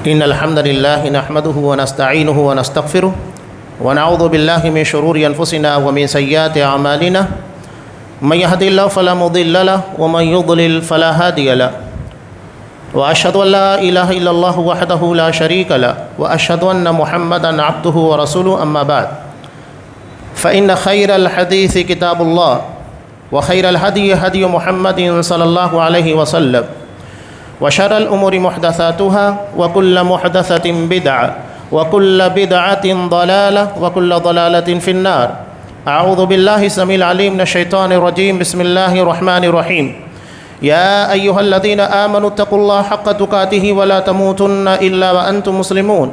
إن الحمد لله نحمده ونستعينه ونستغفره ونعوذ بالله من شرور أنفسنا ومن سيئات أعمالنا من يهد الله فلا مضل له ومن يضلل فلا هادي له وأشهد أن لا إله إلا الله وحده لا شريك له وأشهد أن محمدا عبده ورسوله أما بعد فإن خير الحديث كتاب الله وخير الهدي هدي محمد صلى الله عليه وسلم وشر الأمور محدثاتها وكل محدثة بدعة وكل بدعة ضلالة وكل ضلالة في النار. أعوذ بالله السميع العليم من الشيطان الرجيم. بسم الله الرحمن الرحيم. يا أيها الذين آمنوا اتقوا الله حق تقاته ولا تموتن إلا وأنتم مسلمون.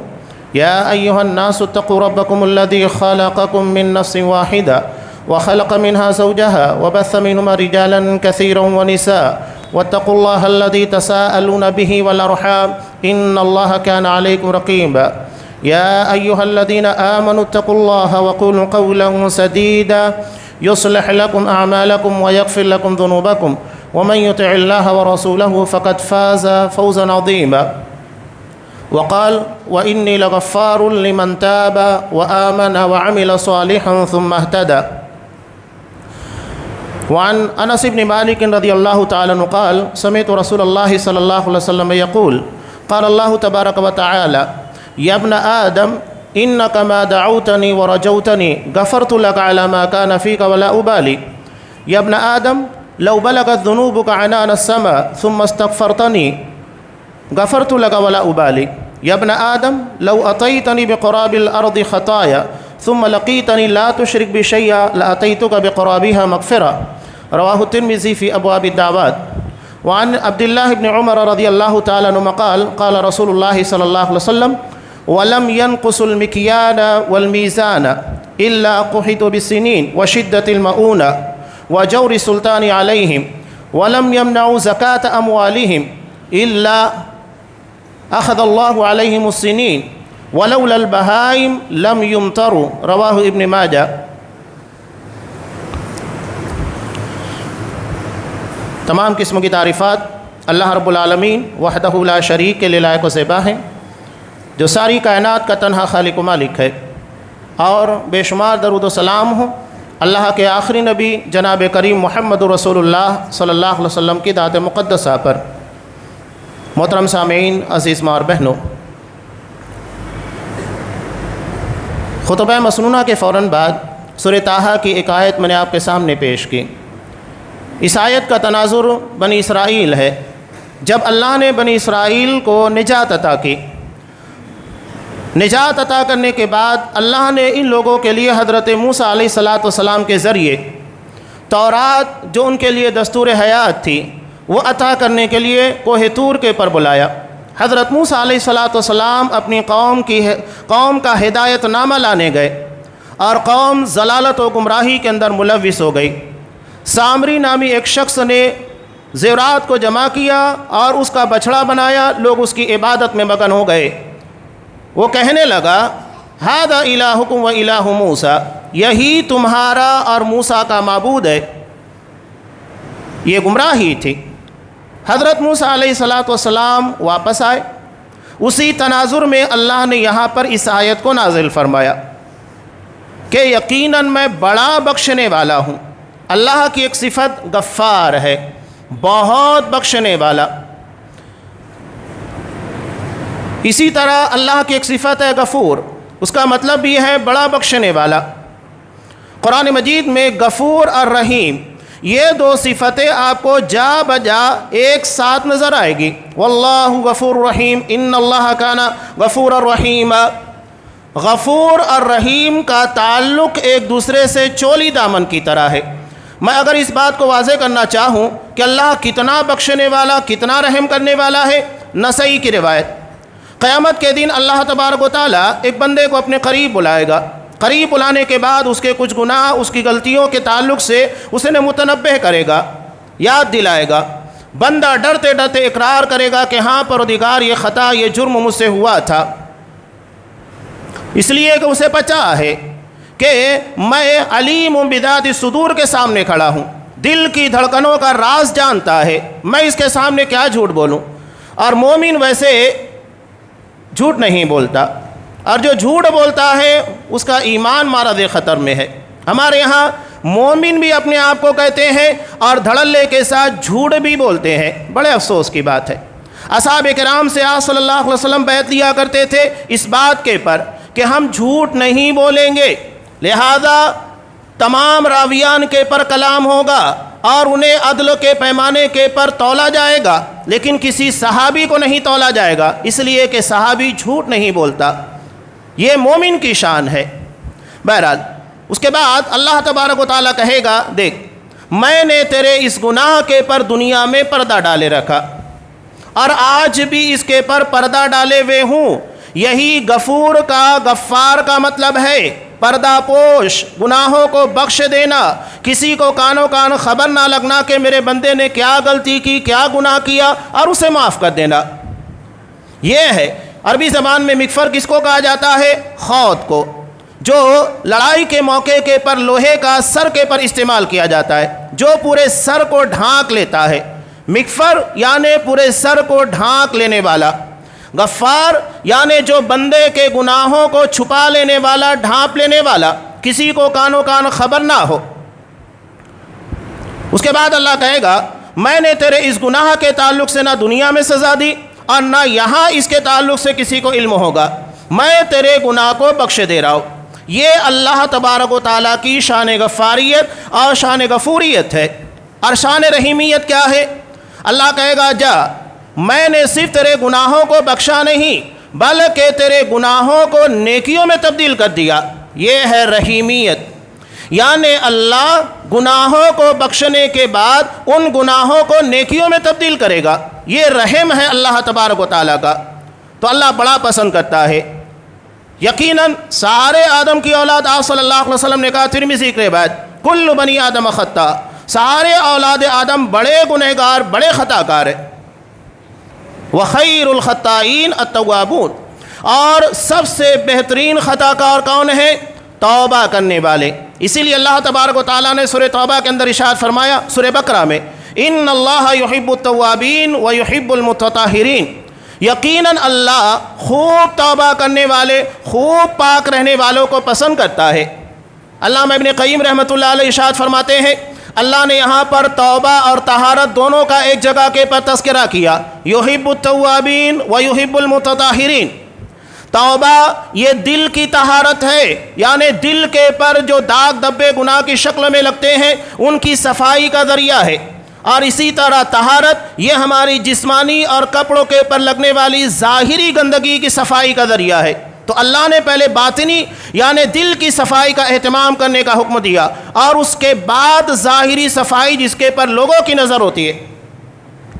يا أيها الناس اتقوا ربكم الذي خلقكم من نفس واحدة وخلق منها زوجها وبث منهما رجالا كثيرا ونساء واتقوا الله الذي تساءلون به والأرحام إن الله كان عليكم رقيبا. يا أيها الذين آمنوا اتقوا الله وقولوا قولا سديدا يصلح لكم أعمالكم ويغفر لكم ذنوبكم ومن يطع الله ورسوله فقد فاز فوزا عظيما. وقال وإني لغفار لمن تاب وآمن وعمل صالحا ثم اهتدى. وعن أنس بن مالك رضي الله تعالى عنه قال سمعت رسول الله صلى الله عليه وسلم يقول قال الله تبارك وتعالى يا ابن آدم إنك ما دعوتني ورجوتني غفرت لك على ما كان فيك ولا أبالي. يا ابن آدم لو بلغت ذنوبك عنان السماء ثم استغفرتني غفرت لك ولا أبالي. يا ابن آدم لو أتيتني بقراب الأرض خطايا ثم لقيتني لا تشرك بي شيئا لأتيتك بقرابها مغفرة. رواه الترمذي في أبواب الدعوات. وعن عبد الله بن عمر رضي الله تعالى عنهما قال قال رسول الله صلى الله عليه وسلم ولم ينقصوا المكيال والميزان إلا قحطوا بالسنين وشدة المؤونة وجور السلطان عليهم ولم يمنعوا زكاة أموالهم إلا أخذ الله عليهم السنين ولولا البهائم لم يمطروا. رواہ ابن ماجہ. تمام قسم کی تعریفات اللہ رب العالمین وحدہ لا شریک کے لائق و زیبا ہیں جو ساری کائنات کا تنہا خالق و مالک ہے، اور بے شمار درود و سلام ہو اللہ کے آخری نبی جناب کریم محمد رسول اللہ صلی اللہ علیہ وسلم کی ذات مقدسہ پر. محترم سامعین، عزیز ماں اور بہنوں، خطبہ مسنونہ کے فوراً بعد سورہ طٰہٰ کی ایک آیت میں نے آپ کے سامنے پیش کی. اس آیت کا تناظر بنی اسرائیل ہے. جب اللہ نے بنی اسرائیل کو نجات عطا کی، نجات عطا کرنے کے بعد اللہ نے ان لوگوں کے لیے حضرت موسیٰ علیہ السلام کے ذریعے تورات جو ان کے لیے دستور حیات تھی وہ عطا کرنے کے لیے کوہ طور کے پر بلایا. حضرت موسیٰ علیہ السلام اپنی قوم کا ہدایت نامہ لانے گئے اور قوم ضلالت و گمراہی کے اندر ملوث ہو گئی. سامری نامی ایک شخص نے زیورات کو جمع کیا اور اس کا بچھڑا بنایا. لوگ اس کی عبادت میں مگن ہو گئے. وہ کہنے لگا ھذا الہکم و الہ موسیٰ، یہی تمہارا اور موسیٰ کا معبود ہے. یہ گمراہی تھی. حضرت موسیٰ علیہ السلام واپس آئے. اسی تناظر میں اللہ نے یہاں پر اس آیت کو نازل فرمایا کہ یقیناً میں بڑا بخشنے والا ہوں. اللہ کی ایک صفت غفار ہے، بہت بخشنے والا. اسی طرح اللہ کی ایک صفت ہے غفور، اس کا مطلب بھی ہے بڑا بخشنے والا. قرآن مجید میں غفور اور رحیم یہ دو صفتیں آپ کو جا بجا ایک ساتھ نظر آئے گی. واللہ غفور رحیم ان اللہ کان غفور الرحیم. غفور اور رحیم کا تعلق ایک دوسرے سے چولی دامن کی طرح ہے. میں اگر اس بات کو واضح کرنا چاہوں کہ اللہ کتنا بخشنے والا، کتنا رحم کرنے والا ہے، نسائی کی روایت، قیامت کے دن اللہ تبارک و تعالیٰ ایک بندے کو اپنے قریب بلائے گا. قریب بلانے کے بعد اس کے کچھ گناہ، اس کی غلطیوں کے تعلق سے اسے متنبہ کرے گا، یاد دلائے گا. بندہ ڈرتے ڈرتے اقرار کرے گا کہ ہاں پروردگار، یہ خطا، یہ جرم مجھ سے ہوا تھا، اس لیے کہ اسے پتہ ہے کہ میں علیم بذات الصدور کے سامنے کھڑا ہوں، دل کی دھڑکنوں کا راز جانتا ہے، میں اس کے سامنے کیا جھوٹ بولوں. اور مومن ویسے جھوٹ نہیں بولتا، اور جو جھوٹ بولتا ہے اس کا ایمان معرض خطر میں ہے۔ ہمارے یہاں مومن بھی اپنے آپ کو کہتے ہیں اور دھڑلے کے ساتھ جھوٹ بھی بولتے ہیں، بڑے افسوس کی بات ہے۔ اصحاب کرام سے آپ صلی اللہ علیہ وسلم بیعت لیا کرتے تھے اس بات کے پر کہ ہم جھوٹ نہیں بولیں گے، لہذا تمام راویان کے پر کلام ہوگا اور انہیں عدل کے پیمانے کے پر تولا جائے گا، لیکن کسی صحابی کو نہیں تولا جائے گا، اس لیے کہ صحابی جھوٹ نہیں بولتا۔ یہ مومن کی شان ہے۔ بہرحال اس کے بعد اللہ تبارک و تعالیٰ کہے گا، دیکھ میں نے تیرے اس گناہ کے پر دنیا میں پردہ ڈالے رکھا اور آج بھی اس کے پر پردہ ڈالے ہوئے ہوں۔ یہی غفور کا، غفار کا مطلب ہے پردہ پوش، گناہوں کو بخش دینا، کسی کو کانوں کان خبر نہ لگنا کہ میرے بندے نے کیا غلطی کی، کیا گناہ کیا، اور اسے معاف کر دینا۔ یہ ہے عربی زبان میں مغفر کس کو کہا جاتا ہے؟ خود کو، جو لڑائی کے موقع کے پر لوہے کا سر کے پر استعمال کیا جاتا ہے، جو پورے سر کو ڈھانک لیتا ہے۔ مغفر یعنی پورے سر کو ڈھانک لینے والا، غفار یعنی جو بندے کے گناہوں کو چھپا لینے والا، ڈھانپ لینے والا، کسی کو کانوں کان خبر نہ ہو۔ اس کے بعد اللہ کہے گا میں نے تیرے اس گناہ کے تعلق سے نہ دنیا میں سزا دی اور نہ یہاں اس کے تعلق سے کسی کو علم ہوگا، میں تیرے گناہ کو بخش دے رہا ہوں۔ یہ اللہ تبارک و تعالیٰ کی شان غفاریت اور شان غفوریت ہے۔ اور شان رحیمیت کیا ہے؟ اللہ کہے گا جا، میں نے صرف تیرے گناہوں کو بخشا نہیں بلکہ تیرے گناہوں کو نیکیوں میں تبدیل کر دیا۔ یہ ہے رحیمیت، یعنی اللہ گناہوں کو بخشنے کے بعد ان گناہوں کو نیکیوں میں تبدیل کرے گا۔ یہ رحم ہے اللہ تبارک و تعالیٰ کا، تو اللہ بڑا پسند کرتا ہے۔ یقیناً سارے آدم کی اولاد، آپ صلی اللہ علیہ وسلم نے کہا ترمذی کی روایت، کل بنی آدم خطا، سارے اولاد آدم بڑے گنہگار، بڑے خطا کار ہیں۔ وخیر الخطائین التوابون، اور سب سے بہترین خطا کار کون ہے؟ توبہ کرنے والے۔ اسی لیے اللہ تبارک و تعالیٰ نے سورہ توبہ کے اندر ارشاد فرمایا، سورہ بقرہ میں، ان اللہ یحب التوابین ویحب المتطہرین، یقیناً اللہ خوب توبہ کرنے والے، خوب پاک رہنے والوں کو پسند کرتا ہے۔ علامہ ابن قیم رحمۃ اللہ علیہ ارشاد فرماتے ہیں، اللہ نے یہاں پر توبہ اور طہارت دونوں کا ایک جگہ کے پر تذکرہ کیا، یحب التوابین ویحب المتطہرین۔ توبہ یہ دل کی طہارت ہے، یعنی دل کے پر جو داغ دبے گناہ کی شکل میں لگتے ہیں ان کی صفائی کا ذریعہ ہے، اور اسی طرح طہارت یہ ہماری جسمانی اور کپڑوں کے پر لگنے والی ظاہری گندگی کی صفائی کا ذریعہ ہے۔ تو اللہ نے پہلے باطنی یعنی دل کی صفائی کا اہتمام کرنے کا حکم دیا، اور اس کے بعد ظاہری صفائی جس کے پر لوگوں کی نظر ہوتی ہے۔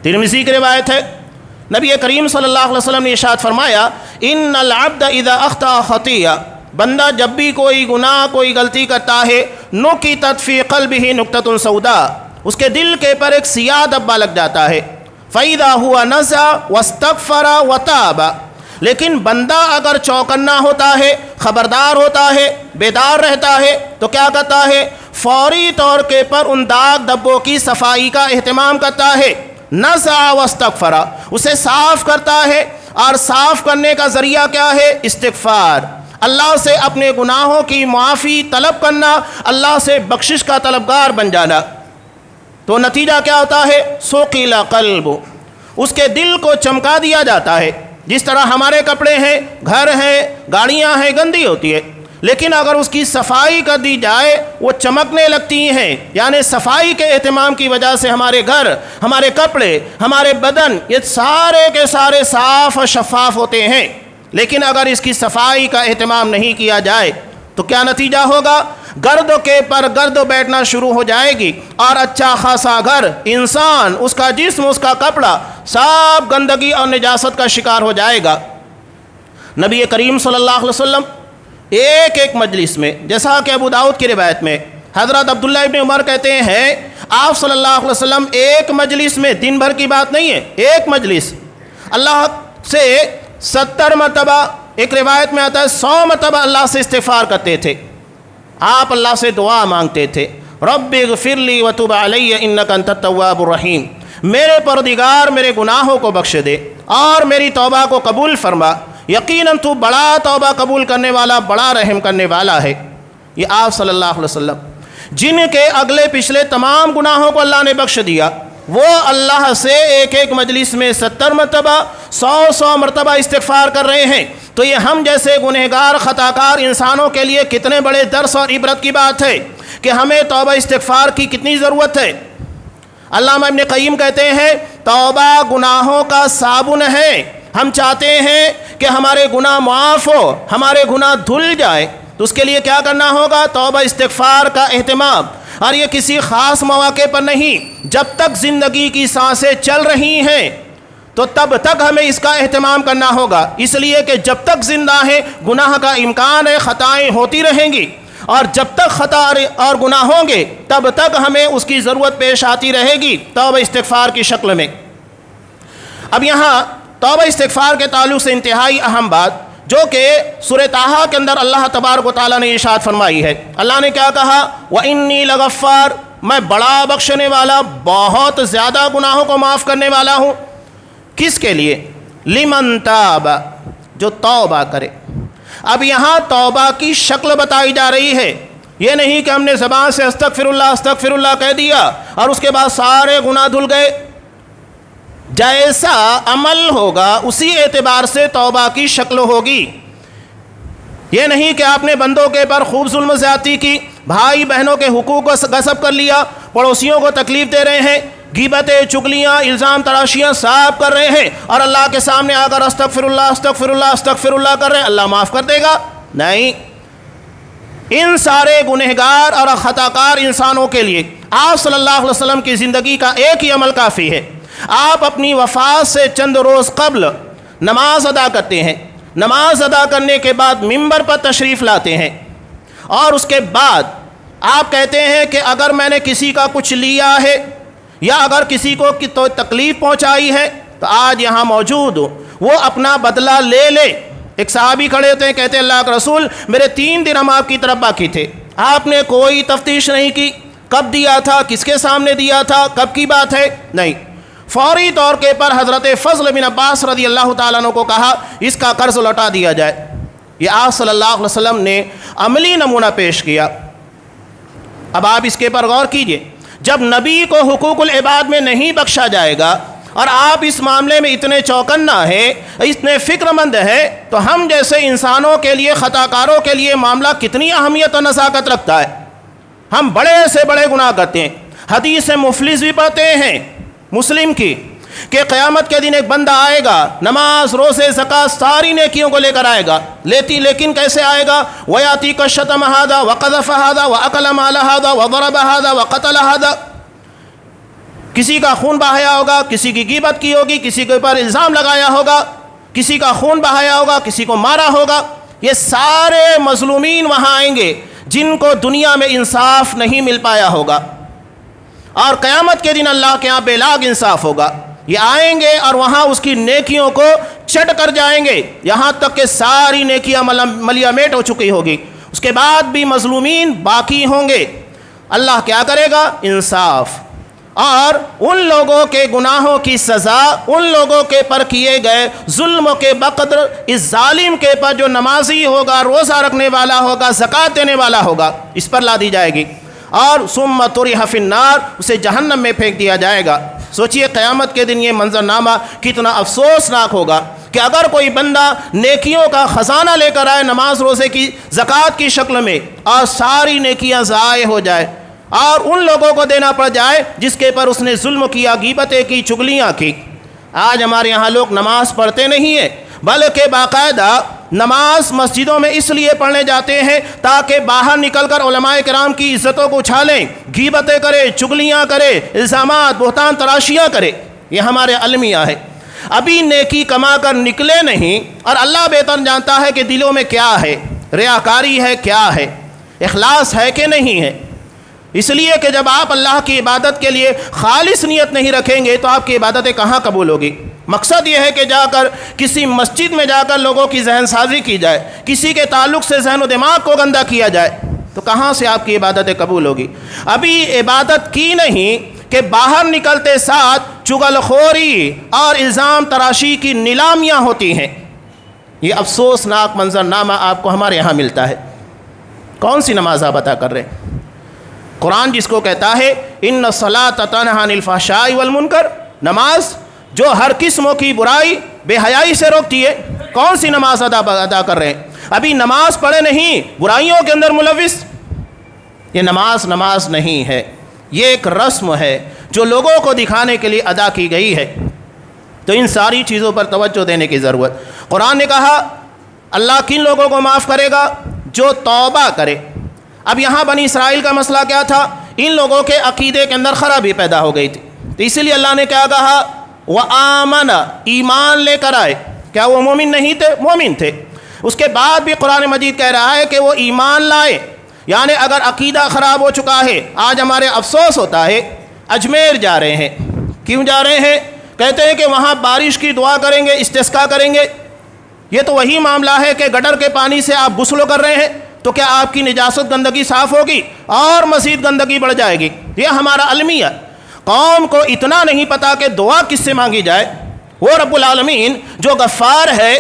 ترمذی کی روایت ہے، نبی کریم صلی اللہ علیہ وسلم نے ارشاد فرمایا، ان العبد اذا اخطأ خطیہ، بندہ جب بھی کوئی گناہ، کوئی غلطی کرتا ہے، نکتت فی قلبہ نکتۃ سوداء، اس کے دل کے پر ایک سیاہ دبا لگ جاتا ہے، فَإِذَا هُوَ نَزَعَ وَاسْتَغْفَرَ وَتَابَ، لیکن بندہ اگر چوکنا ہوتا ہے، خبردار ہوتا ہے، بیدار رہتا ہے، تو کیا کرتا ہے؟ فوری طور کے پر ان داغ دبوں کی صفائی کا اہتمام کرتا ہے، نزع واستغفر، اسے صاف کرتا ہے، اور صاف کرنے کا ذریعہ کیا ہے؟ استغفار، اللہ سے اپنے گناہوں کی معافی طلب کرنا، اللہ سے بخشش کا طلبگار بن جانا۔ تو نتیجہ کیا ہوتا ہے؟ سُقِلَ قلب، اس کے دل کو چمکا دیا جاتا ہے۔ جس طرح ہمارے کپڑے ہیں، گھر ہیں، گاڑیاں ہیں، گندی ہوتی ہے، لیکن اگر اس کی صفائی کر دی جائے وہ چمکنے لگتی ہیں، یعنی صفائی کے اہتمام کی وجہ سے ہمارے گھر، ہمارے کپڑے، ہمارے بدن یہ سارے کے سارے صاف اور شفاف ہوتے ہیں۔ لیکن اگر اس کی صفائی کا اہتمام نہیں کیا جائے تو کیا نتیجہ ہوگا؟ گرد کے پر گرد بیٹھنا شروع ہو جائے گی، اور اچھا خاصا گھر، انسان، اس کا جسم، اس کا کپڑا سب گندگی اور نجاست کا شکار ہو جائے گا۔ نبی کریم صلی اللہ علیہ وسلم ایک ایک مجلس میں، جیسا کہ ابو داؤد کی روایت میں حضرت عبداللہ ابن عمر کہتے ہیں، آپ صلی اللہ علیہ وسلم ایک مجلس میں، دن بھر کی بات نہیں ہے، ایک مجلس اللہ سے 70 مرتبہ، ایک روایت میں آتا ہے 100 مرتبہ اللہ سے استغفار کرتے تھے۔ آپ اللہ سے دعا مانگتے تھے، رب اغفر لی وتب علی انک انت التواب الرحیم، میرے پروردگار میرے گناہوں کو بخش دے اور میری توبہ کو قبول فرما، یقیناً تو بڑا توبہ قبول کرنے والا، بڑا رحم کرنے والا ہے۔ یہ آپ صلی اللہ علیہ وسلم جن کے اگلے پچھلے تمام گناہوں کو اللہ نے بخش دیا، وہ اللہ سے ایک ایک مجلس میں 70 مرتبہ 100 مرتبہ استغفار کر رہے ہیں، تو یہ ہم جیسے گنہگار خطاکار انسانوں کے لیے کتنے بڑے درس اور عبرت کی بات ہے کہ ہمیں توبہ استغفار کی کتنی ضرورت ہے۔ علامہ ابن قیم کہتے ہیں توبہ گناہوں کا صابن ہے۔ ہم چاہتے ہیں کہ ہمارے گناہ معاف ہو، ہمارے گناہ دھل جائے، تو اس کے لیے کیا کرنا ہوگا؟ توبہ استغفار کا اہتمام، اور یہ کسی خاص مواقع پر نہیں، جب تک زندگی کی سانسیں چل رہی ہیں تو تب تک ہمیں اس کا اہتمام کرنا ہوگا، اس لیے کہ جب تک زندہ ہیں گناہ کا امکان ہے، خطائیں ہوتی رہیں گی، اور جب تک خطا اور گناہ ہوں گے تب تک ہمیں اس کی ضرورت پیش آتی رہے گی توبہ استغفار کی شکل میں۔ اب یہاں توبہ استغفار کے تعلق سے انتہائی اہم بات جو کہ سورہ طٰہٰ کے اندر اللہ تبارک و تعالیٰ نے ارشاد فرمائی ہے، اللہ نے کیا کہا؟ وَإِنِّي لَغَفَّارٌ، میں بڑا بخشنے والا، بہت زیادہ گناہوں کو معاف کرنے والا ہوں۔ کس کے لیے؟ لمن تاب، جو توبہ کرے۔ اب یہاں توبہ کی شکل بتائی جا رہی ہے، یہ نہیں کہ ہم نے زبان سے استغفر اللہ کہہ دیا اور اس کے بعد سارے گناہ دھل گئے۔ جیسا عمل ہوگا اسی اعتبار سے توبہ کی شکل ہوگی۔ یہ نہیں کہ آپ نے بندوں کے پر خوب ظلم زیادتی کی، بھائی بہنوں کے حقوق کو غصب کر لیا، پڑوسیوں کو تکلیف دے رہے ہیں، غیبتیں، چغلیاں، الزام تراشیاں سب کر رہے ہیں، اور اللہ کے سامنے آ کر استغفر اللہ کر رہے ہیں، اللہ معاف کر دے گا؟ نہیں۔ ان سارے گنہگار اور خطاکار انسانوں کے لیے آپ صلی اللہ علیہ وسلم کی زندگی کا ایک ہی عمل کافی ہے۔ آپ اپنی وفات سے چند روز قبل نماز ادا کرتے ہیں، نماز ادا کرنے کے بعد ممبر پر تشریف لاتے ہیں، اور اس کے بعد آپ کہتے ہیں کہ اگر میں نے کسی کا کچھ لیا ہے یا اگر کسی کو تکلیف پہنچائی ہے تو آج یہاں موجود ہو، وہ اپنا بدلہ لے لے۔ ایک صحابی کھڑے ہوتے ہیں، کہتے ہیں اللہ کے رسول میرے 3 درہم آپ کی طرف باقی تھے، آپ نے کوئی تفتیش نہیں کی، کب دیا تھا، کس کے سامنے دیا تھا، کب کی بات ہے؟ نہیں۔ فوری طور کے پر حضرت فضل بن عباس رضی اللہ تعالیٰ عنہ کو کہا اس کا قرض لوٹا دیا جائے۔ یہ آپ صلی اللہ علیہ وسلم نے عملی نمونہ پیش کیا۔ اب آپ اس کے پر غور کیجئے، جب نبی کو حقوق العباد میں نہیں بخشا جائے گا اور آپ اس معاملے میں اتنے چوکنا ہیں، اتنے فکر مند ہیں، تو ہم جیسے انسانوں کے لیے، خطاکاروں کے لیے معاملہ کتنی اہمیت اور نزاکت رکھتا ہے۔ ہم بڑے سے بڑے گناہ کرتے ہیں۔ حدیث مفلس بھی پڑھتے ہیں مسلم کی کہ قیامت کے دن ایک بندہ آئے گا، نماز، روزے، زکوٰۃ ساری نیکیوں کو لے کر آئے گا، لیکن کیسے آئے گا؟ وَيَأْتِيكَ الشَّتَمَ هَذَا وَقَذَفَ هَذَا وَأَكَلَ مَالَ هَذَا وَضَرَبَ هَذَا وَقَتَلَ هَذَا۔ کسی کا خون بہایا ہوگا، کسی کی غیبت کی ہوگی، کسی کے اوپر الزام لگایا ہوگا، کسی کا خون بہایا ہوگا، کسی کو مارا ہوگا۔ یہ سارے مظلومین وہاں آئیں گے جن کو دنیا میں انصاف نہیں مل پایا ہوگا، اور قیامت کے دن اللہ کے ہاں بے لاگ انصاف ہوگا۔ یہ آئیں گے اور وہاں اس کی نیکیوں کو چٹ کر جائیں گے، یہاں تک کہ ساری نیکیاں ملیا میٹ ہو چکی ہوگی، اس کے بعد بھی مظلومین باقی ہوں گے۔ اللہ کیا کرے گا؟ انصاف، اور ان لوگوں کے گناہوں کی سزا ان لوگوں کے پر کیے گئے ظلم کے بقدر اس ظالم کے پر جو نمازی ہوگا، روزہ رکھنے والا ہوگا، زکوٰۃ دینے والا ہوگا، اس پر لا دی جائے گی، اور ثم طرح فی النار، اسے جہنم میں پھینک دیا جائے گا۔ سوچئے قیامت کے دن یہ منظرنامہ کتنا افسوسناک ہوگا کہ اگر کوئی بندہ نیکیوں کا خزانہ لے کر آئے نماز، روزے کی، زکوٰۃ کی شکل میں، اور ساری نیکیاں ضائع ہو جائے، اور ان لوگوں کو دینا پڑ جائے جس کے پر اس نے ظلم کیا، غیبتیں کی، چغلیاں کی۔ آج ہمارے یہاں لوگ نماز پڑھتے نہیں ہیں، بلکہ باقاعدہ نماز مسجدوں میں اس لیے پڑھنے جاتے ہیں تاکہ باہر نکل کر علماء کرام کی عزتوں کو اچھالیں، غیبتیں کرے، چغلیاں کرے، الزامات، بہتان تراشیاں کرے۔ یہ ہمارے المیہ ہے۔ ابھی نیکی کما کر نکلے نہیں، اور اللہ بہتر جانتا ہے کہ دلوں میں کیا ہے، ریاکاری ہے، کیا ہے، اخلاص ہے کہ نہیں ہے۔ اس لیے کہ جب آپ اللہ کی عبادت کے لیے خالص نیت نہیں رکھیں گے تو آپ کی عبادتیں کہاں قبول ہوگی؟ مقصد یہ ہے کہ جا کر کسی مسجد میں جا کر لوگوں کی ذہن سازی کی جائے، کسی کے تعلق سے ذہن و دماغ کو گندہ کیا جائے، تو کہاں سے آپ کی عبادتیں قبول ہوگی؟ ابھی عبادت کی نہیں کہ باہر نکلتے ساتھ چغل خوری اور الزام تراشی کی نیلامیاں ہوتی ہیں۔ یہ افسوسناک منظرنامہ آپ کو ہمارے یہاں ملتا ہے۔ کون سی نماز آپ ادا کر رہے ہیں؟ قرآن جس کو کہتا ہے ان الصلاۃ تنہی عن الفحشاء والمنکر، نماز جو ہر قسموں کی برائی بے حیائی سے روکتی ہے، کون سی نماز ادا کر رہے ہیں؟ ابھی نماز پڑھے نہیں، برائیوں کے اندر ملوث۔ یہ نماز نہیں ہے، یہ ایک رسم ہے جو لوگوں کو دکھانے کے لیے ادا کی گئی ہے۔ تو ان ساری چیزوں پر توجہ دینے کی ضرورت۔ قرآن نے کہا اللہ کن لوگوں کو معاف کرے گا؟ جو توبہ کرے۔ اب یہاں بنی اسرائیل کا مسئلہ کیا تھا؟ ان لوگوں کے عقیدے کے اندر خرابی پیدا ہو گئی تھی، تو اسی لیے اللہ نے کیا کہا؟ وَآمَنَ، ایمان لے کر آئے۔ کیا وہ مومن نہیں تھے؟ مومن تھے۔ اس کے بعد بھی قرآن مجید کہہ رہا ہے کہ وہ ایمان لائے۔ یعنی اگر عقیدہ خراب ہو چکا ہے، آج ہمارے افسوس ہوتا ہے، اجمیر جا رہے ہیں، کیوں جا رہے ہیں؟ کہتے ہیں کہ وہاں بارش کی دعا کریں گے، استسقاء کریں گے۔ یہ تو وہی معاملہ ہے کہ گٹر کے پانی سے آپ غسل کر رہے ہیں، تو کیا آپ کی نجاست گندگی صاف ہوگی اور مزید گندگی بڑھ جائے گی؟ یہ ہمارا المیہ۔ قوم کو اتنا نہیں پتا کہ دعا کس سے مانگی جائے۔ وہ رب العالمین جو غفار ہے،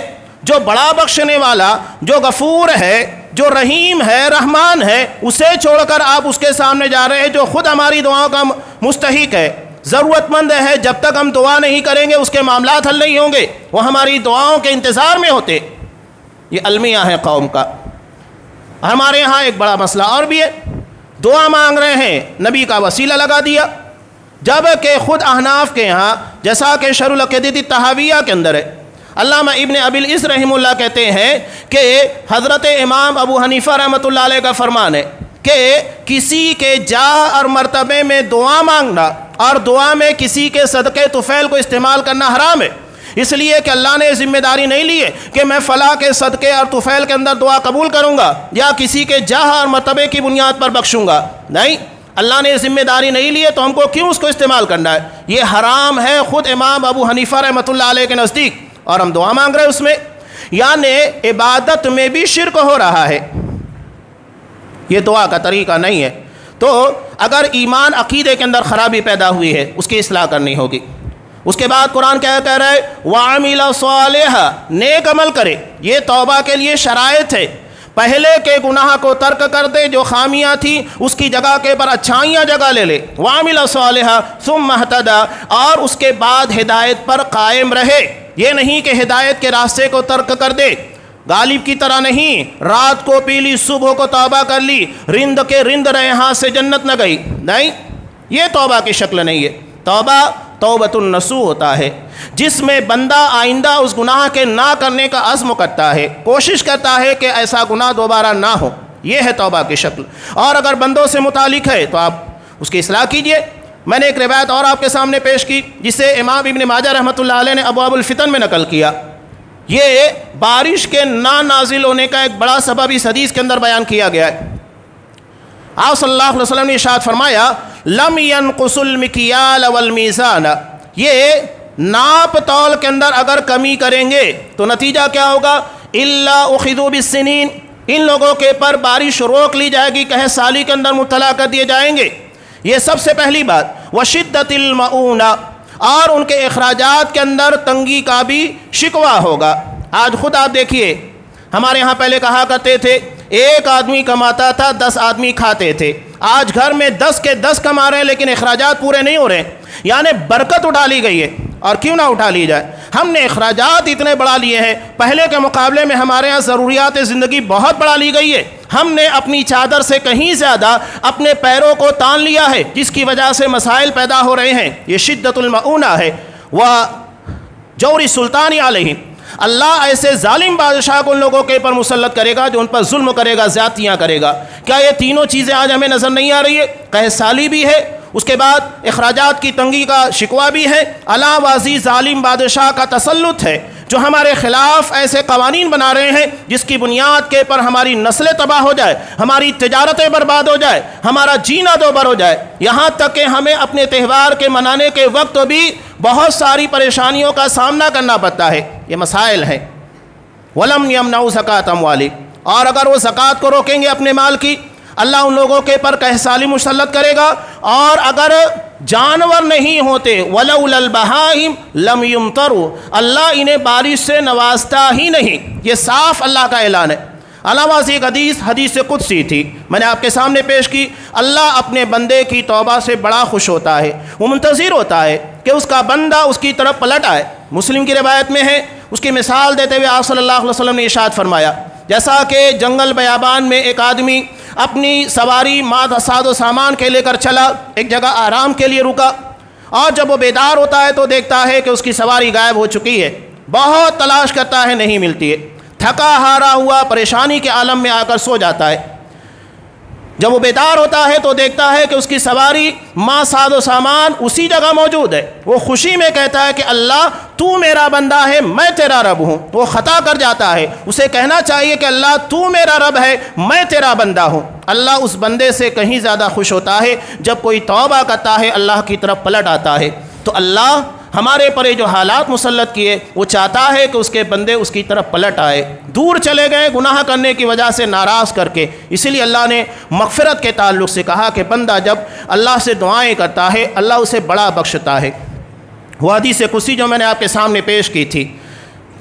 جو بڑا بخشنے والا، جو غفور ہے، جو رحیم ہے، رحمان ہے، اسے چھوڑ کر آپ اس کے سامنے جا رہے ہیں جو خود ہماری دعاؤں کا مستحق ہے، ضرورت مند ہے۔ جب تک ہم دعا نہیں کریں گے اس کے معاملات حل نہیں ہوں گے، وہ ہماری دعاؤں کے انتظار میں ہوتے۔ یہ المیہ ہے قوم کا۔ ہمارے ہاں ایک بڑا مسئلہ اور بھی ہے، دعا مانگ رہے ہیں، نبی کا وسیلہ لگا دیا، جب کہ خود احناف کے ہاں جیسا کہ شرح العقیدۃ الطحاویہ کے اندر ہے، علامہ ابن ابی العز رحمہ اللہ کہتے ہیں کہ حضرت امام ابو حنیفہ رحمۃ اللہ علیہ کا فرمان ہے کہ کسی کے جاہ اور مرتبے میں دعا مانگنا اور دعا میں کسی کے صدقے طفیل کو استعمال کرنا حرام ہے، اس لیے کہ اللہ نے ذمہ داری نہیں لی ہے کہ میں فلاں کے صدقے اور طفیل کے اندر دعا قبول کروں گا یا کسی کے جاہ اور مرتبے کی بنیاد پر بخشوں گا۔ نہیں، اللہ نے ذمہ داری نہیں لی ہے تو ہم کو کیوں اس کو استعمال کرنا ہے؟ یہ حرام ہے خود امام ابو حنیفہ رحمۃ اللہ علیہ کے نزدیک، اور ہم دعا مانگ رہے ہیں اس میں، یعنی عبادت میں بھی شرک ہو رہا ہے۔ یہ دعا کا طریقہ نہیں ہے۔ تو اگر ایمان عقیدے کے اندر خرابی پیدا ہوئی ہے، اس کی اصلاح کرنی ہوگی۔ اس کے بعد قرآن کیا کہہ رہا ہے؟ وَعَمِلَ صَالِحًا، نیک عمل کرے۔ یہ توبہ کے لیے شرائط ہے۔ پہلے کے گناہ کو ترک کر دے، جو خامیاں تھیں اس کی جگہ کے پر اچھائیاں جگہ لے لے۔ وَعَمِلَ صَالِحًا ثُمَّ اهْتَدَىٰ، اور اس کے بعد ہدایت پر قائم رہے۔ یہ نہیں کہ ہدایت کے راستے کو ترک کر دے، غالب کی طرح نہیں، رات کو پی لی، صبح کو توبہ کر لی، رند کے رند رہے، ہاتھ سے جنت نہ گئی۔ نہیں، یہ توبہ کی شکل نہیں ہے۔ توبہ توبۃ النصوح ہوتا ہے، جس میں بندہ آئندہ اس گناہ کے نہ کرنے کا عزم کرتا ہے، کوشش کرتا ہے کہ ایسا گناہ دوبارہ نہ ہو۔ یہ ہے توبہ کی شکل۔ اور اگر بندوں سے متعلق ہے تو آپ اس کی اصلاح کیجئے۔ میں نے ایک روایت اور آپ کے سامنے پیش کی جسے امام ابن ماجہ رحمۃ اللہ علیہ نے ابواب الفتن میں نقل کیا۔ یہ بارش کے نہ نازل ہونے کا ایک بڑا سبب اس حدیث کے اندر بیان کیا گیا ہے۔ آپ صلی اللہ علیہ وسلم نے ارشاد فرمایا لم ينقص المکیال والمیزان، یہ ناپ تول کے اندر اگر کمی کریں گے تو نتیجہ کیا ہوگا؟ الا اخذوا بالسنین، ان لوگوں کے پر بارش روک لی جائے گی، کہے سالی کے اندر مبتلا کر دیے جائیں گے۔ یہ سب سے پہلی بات۔ وشدت المعونہ، اور ان کے اخراجات کے اندر تنگی کا بھی شکوہ ہوگا۔ آج خود آپ دیکھیے، ہمارے ہاں پہلے کہا کرتے تھے ایک آدمی کماتا تھا 10 آدمی کھاتے تھے، آج گھر میں 10 کے 10 کما رہے ہیں لیکن اخراجات پورے نہیں ہو رہے ہیں۔ یعنی برکت اٹھا لی گئی ہے، اور کیوں نہ اٹھا لی جائے؟ ہم نے اخراجات اتنے بڑھا لیے ہیں، پہلے کے مقابلے میں ہمارے ہاں ضروریات زندگی بہت بڑھا لی گئی ہے۔ ہم نے اپنی چادر سے کہیں زیادہ اپنے پیروں کو تان لیا ہے، جس کی وجہ سے مسائل پیدا ہو رہے ہیں۔ یہ شدت المعونہ ہے۔ وجور السلطان علیہم، اللہ ایسے ظالم بادشاہ کو ان لوگوں کے پر مسلط کرے گا جو ان پر ظلم کرے گا، زیادتیاں کرے گا۔ کیا یہ تینوں چیزیں آج ہمیں نظر نہیں آ رہی ہے؟ قحط سالی بھی ہے، اس کے بعد اخراجات کی تنگی کا شکوہ بھی ہے، علا واضح ظالم بادشاہ کا تسلط ہے جو ہمارے خلاف ایسے قوانین بنا رہے ہیں جس کی بنیاد کے پر ہماری نسلیں تباہ ہو جائے، ہماری تجارتیں برباد ہو جائے، ہمارا جینا دوبر ہو جائے، یہاں تک کہ ہمیں اپنے تہوار کے منانے کے وقت بھی بہت ساری پریشانیوں کا سامنا کرنا پڑتا ہے۔ یہ مسائل ہیں۔ وَلَمْ يَمْنَعُوا زَكَاةَ أَمْوَالِهِمْ، اور اگر وہ زکوٰۃ کو روکیں گے اپنے مال کی، اللہ ان لوگوں کے پر کہسالی مسلط کرے گا، اور اگر جانور نہیں ہوتے وَلَوْلَا الْبَهَائِمْ لَمْ يُمْطَرُوا، اللہ انہیں بارش سے نوازتا ہی نہیں۔ یہ صاف اللہ کا اعلان ہے۔ علاوہ سے ایک حدیث قدسی تھی، میں نے آپ کے سامنے پیش کی۔ اللہ اپنے بندے کی توبہ سے بڑا خوش ہوتا ہے، وہ منتظر ہوتا ہے کہ اس کا بندہ اس کی طرف پلٹ آئے۔ مسلم کی روایت میں ہے، اس کی مثال دیتے ہوئے آپ صلی اللہ علیہ وسلم نے ارشاد فرمایا، جیسا کہ جنگل بیابان میں ایک آدمی اپنی سواری ساز و سامان کے لے کر چلا، ایک جگہ آرام کے لیے رکا، اور جب وہ بیدار ہوتا ہے تو دیکھتا ہے کہ اس کی سواری غائب ہو چکی ہے۔ بہت تلاش کرتا ہے، نہیں ملتی ہے، تھکا ہارا ہوا پریشانی کے عالم میں آ کر سو جاتا ہے۔ جب وہ بیدار ہوتا ہے تو دیکھتا ہے کہ اس کی سواری ساز و سامان اسی جگہ موجود ہے۔ وہ خوشی میں کہتا ہے کہ اللہ تو میرا بندہ ہے، میں تیرا رب ہوں۔ وہ خطا کر جاتا ہے، اسے کہنا چاہیے کہ اللہ تو میرا رب ہے، میں تیرا بندہ ہوں۔ اللہ اس بندے سے کہیں زیادہ خوش ہوتا ہے جب کوئی توبہ کرتا ہے، اللہ کی طرف پلٹ آتا ہے۔ تو اللہ ہمارے پر جو حالات مسلط کیے، وہ چاہتا ہے کہ اس کے بندے اس کی طرف پلٹ آئے۔ دور چلے گئے گناہ کرنے کی وجہ سے ناراض کر کے، اسی لیے اللہ نے مغفرت کے تعلق سے کہا کہ بندہ جب اللہ سے دعائیں کرتا ہے، اللہ اسے بڑا بخشتا ہے۔ وہ حدیث قدسی جو میں نے آپ کے سامنے پیش کی تھی،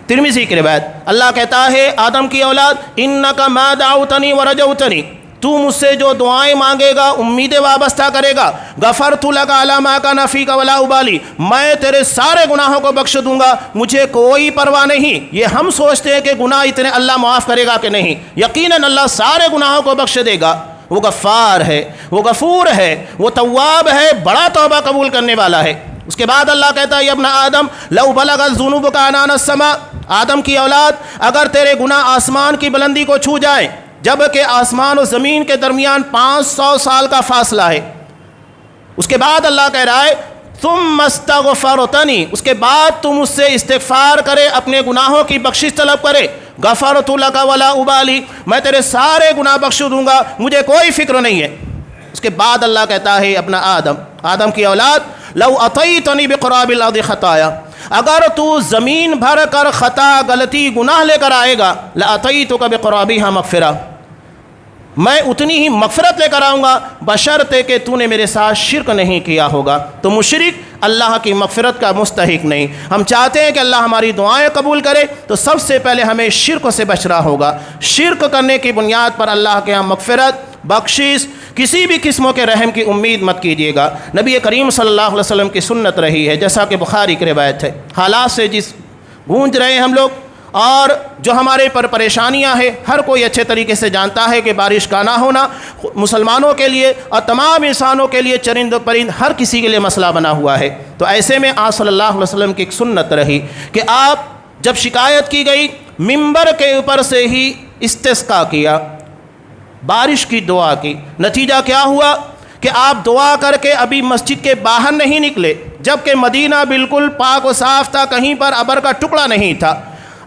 ترمذی کی روایت، اللہ کہتا ہے آدم کی اولاد، انک ما دعوتنی ورجوتنی، تو مجھ سے جو دعائیں مانگے گا، امیدیں وابستہ کرے گا، غفرت لک علی ما کان فیک ولا ابالی، میں تیرے سارے گناہوں کو بخش دوں گا، مجھے کوئی پرواہ نہیں۔ یہ ہم سوچتے ہیں کہ گناہ اتنے اللہ معاف کرے گا کہ نہیں، یقیناً اللہ سارے گناہوں کو بخش دے گا۔ وہ غفار ہے، وہ غفور ہے، وہ تواب ہے، بڑا توبہ قبول کرنے والا ہے۔ اس کے بعد اللہ کہتا ہے، یا ابن آدم لو بلغت ذنوبک عنان السماء، آدم کی اولاد اگر تیرے گناہ آسمان کی بلندی کو چھو جائیں، جبکہ آسمان و زمین کے درمیان 500 سال کا فاصلہ ہے۔ اس کے بعد اللہ کہہ رہا ہے ثم استغفرتنی، اس کے بعد تم اس سے استغفار کرے، اپنے گناہوں کی بخشش طلب کرے، غفرت لک ولا ابالی، میں تیرے سارے گناہ بخش دوں گا، مجھے کوئی فکر نہیں ہے۔ اس کے بعد اللہ کہتا ہے ابن آدم کی اولاد لو اتیتنی بقراب الارض خطایا، اگر تو زمین بھر کر خطا غلطی گناہ لے کر آئے گا، لاتیتک بقرابھا مغفرہ، میں اتنی ہی مغفرت لے کر آؤں گا، بشرطے کہ تو نے میرے ساتھ شرک نہیں کیا ہوگا۔ تو مشرک اللہ کی مغفرت کا مستحق نہیں۔ ہم چاہتے ہیں کہ اللہ ہماری دعائیں قبول کرے، تو سب سے پہلے ہمیں شرک سے بچنا ہوگا۔ شرک کرنے کی بنیاد پر اللہ کے ہاں مغفرت، بخشش، کسی بھی قسموں کے رحم کی امید مت کیجیے گا۔ نبی کریم صلی اللہ علیہ وسلم کی سنت رہی ہے، جیسا کہ بخاری کی روایت ہے، حالات سے جس گونج رہے ہیں ہم لوگ، اور جو ہمارے پر پریشانیاں ہیں، ہر کوئی اچھے طریقے سے جانتا ہے کہ بارش کا نہ ہونا مسلمانوں کے لیے اور تمام انسانوں کے لیے، چرند و پرند ہر کسی کے لیے مسئلہ بنا ہوا ہے۔ تو ایسے میں آپ صلی اللہ علیہ وسلم کی ایک سنت رہی کہ آپ جب شکایت کی گئی، ممبر کے اوپر سے ہی استسقا کیا، بارش کی دعا کی۔ نتیجہ کیا ہوا کہ آپ دعا کر کے ابھی مسجد کے باہر نہیں نکلے، جبکہ مدینہ بالکل پاک و صاف تھا، کہیں پر ابر کا ٹکڑا نہیں تھا۔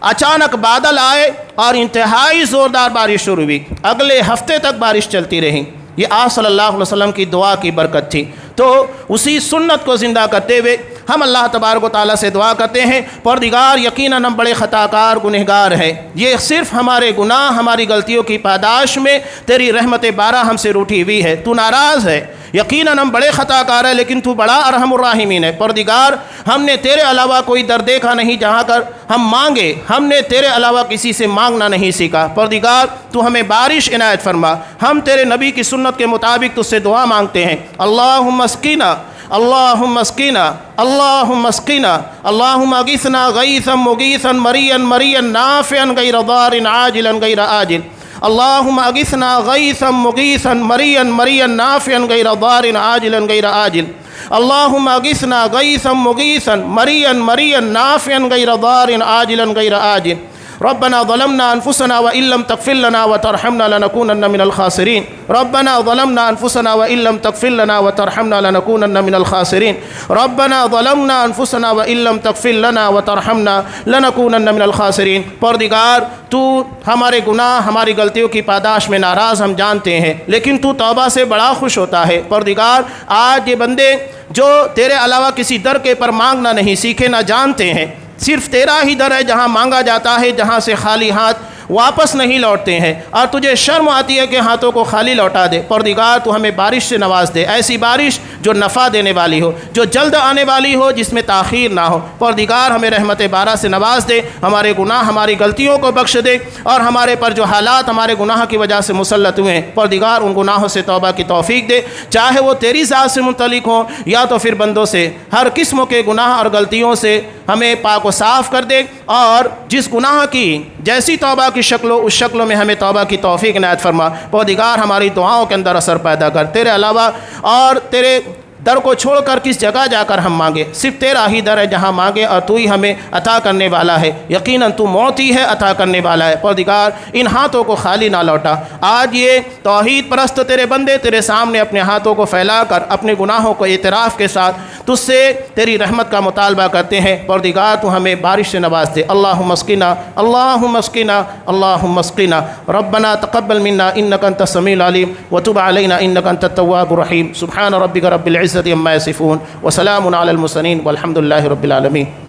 اچانک بادل آئے اور انتہائی زوردار بارش شروع ہوئی، اگلے ہفتے تک بارش چلتی رہی۔ یہ آپ صلی اللہ علیہ وسلم کی دعا کی برکت تھی۔ تو اسی سنت کو زندہ کرتے ہوئے ہم اللہ تبارک و تعالیٰ سے دعا کرتے ہیں، پروردگار یقیناً ہم بڑے خطا کار گنہگار ہیں، یہ صرف ہمارے گناہ، ہماری غلطیوں کی پاداش میں تیری رحمت بارہ ہم سے روٹھی ہوئی ہے، تو ناراض ہے، یقیناً ہم بڑے خطا کار ہیں، لیکن تو بڑا ارحم الراحمین ہے۔ پروردگار ہم نے تیرے علاوہ کوئی در دیکھا نہیں جہاں کر ہم مانگے، ہم نے تیرے علاوہ کسی سے مانگنا نہیں سیکھا۔ پروردگار تو ہمیں بارش عنایت فرما، ہم تیرے نبی کی سنت کے مطابق تجھ سے دعا مانگتے ہیں۔ اللہم اسقنا، اللہم اسقنا، اللہم اسقنا، اللہم اغثنا غیثا مغیثا مریا مریا نافعا غیر ضار عاجلا غیر آجل، اللہم اغثنا غیثا مغیثا مریا مریا نافعا غیر ضار عاجلا غیر آجل، اللہم اغثنا غیثا مغیثا مریا مریا نافعا غیر ضار عاجلا غیر آجل۔ ربنا ظلمنا انفسنا وان لم تغفر لنا وترحمنا لنكونن من الخاسرين، ربنا ظلمنا انفسنا وان لم تغفر لنا وترحمنا لنكونن من الخاسرين، ربنا ظلمنا انفسنا وان لم تغفر لنا وترحمنا لنكونن من الخاسرين۔ پروردگار تو ہمارے گناہ، ہماری غلطیوں کی پاداش میں ناراض ہم جانتے ہیں، لیکن تو توبہ سے بڑا خوش ہوتا ہے۔ پروردگار آج یہ بندے جو تیرے علاوہ کسی در کے پر مانگنا نہیں سیکھے، نہ جانتے ہیں، صرف تیرا ہی در ہے جہاں مانگا جاتا ہے، جہاں سے خالی ہاتھ واپس نہیں لوٹتے ہیں اور تجھے شرم آتی ہے کہ ہاتھوں کو خالی لوٹا دے۔ پروردگار تو ہمیں بارش سے نواز دے، ایسی بارش جو نفع دینے والی ہو، جو جلد آنے والی ہو، جس میں تاخیر نہ ہو۔ پروردگار ہمیں رحمت بارہ سے نواز دے، ہمارے گناہ ہماری غلطیوں کو بخش دے، اور ہمارے پر جو حالات ہمارے گناہ کی وجہ سے مسلط ہوئے ہیں پروردگار ان گناہوں سے توبہ کی توفیق دے، چاہے وہ تیری ذات سے منطلق ہوں یا تو پھر بندوں سے۔ ہر قسم کے گناہ اور غلطیوں سے ہمیں پاک و صاف کر دے، اور جس گناہ کی جیسی توبہ کی شکل ہو اس شکلوں میں ہمیں توبہ کی توفیق عنایت فرما۔ پروردگار ہماری دعاؤں کے اندر اثر پیدا کر، تیرے علاوہ اور تیرے در کو چھوڑ کر کس جگہ جا کر ہم مانگے، صرف تیرا ہی در ہے جہاں مانگے، اور تو ہی ہمیں عطا کرنے والا ہے، یقیناً تو معطی ہے، عطا کرنے والا ہے۔ پروردگار ان ہاتھوں کو خالی نہ لوٹا۔ آج یہ توحید پرست تیرے بندے تیرے سامنے اپنے ہاتھوں کو پھیلا کر اپنے گناہوں کو اعتراف کے ساتھ تجھ سے تیری رحمت کا مطالبہ کرتے ہیں۔ پروردگار تو ہمیں بارش سے نواز دے۔ اللہم اسقنا، اللہم اسقنا، اللہم اسقنا۔ ربنا تقبل منا انک انت السمیع العلیم وتب علینا انک انت التواب الرحیم۔ سبحان ربک رب العزة عما یصفون وسلام علی المرسلین والحمد للہ رب العالمین۔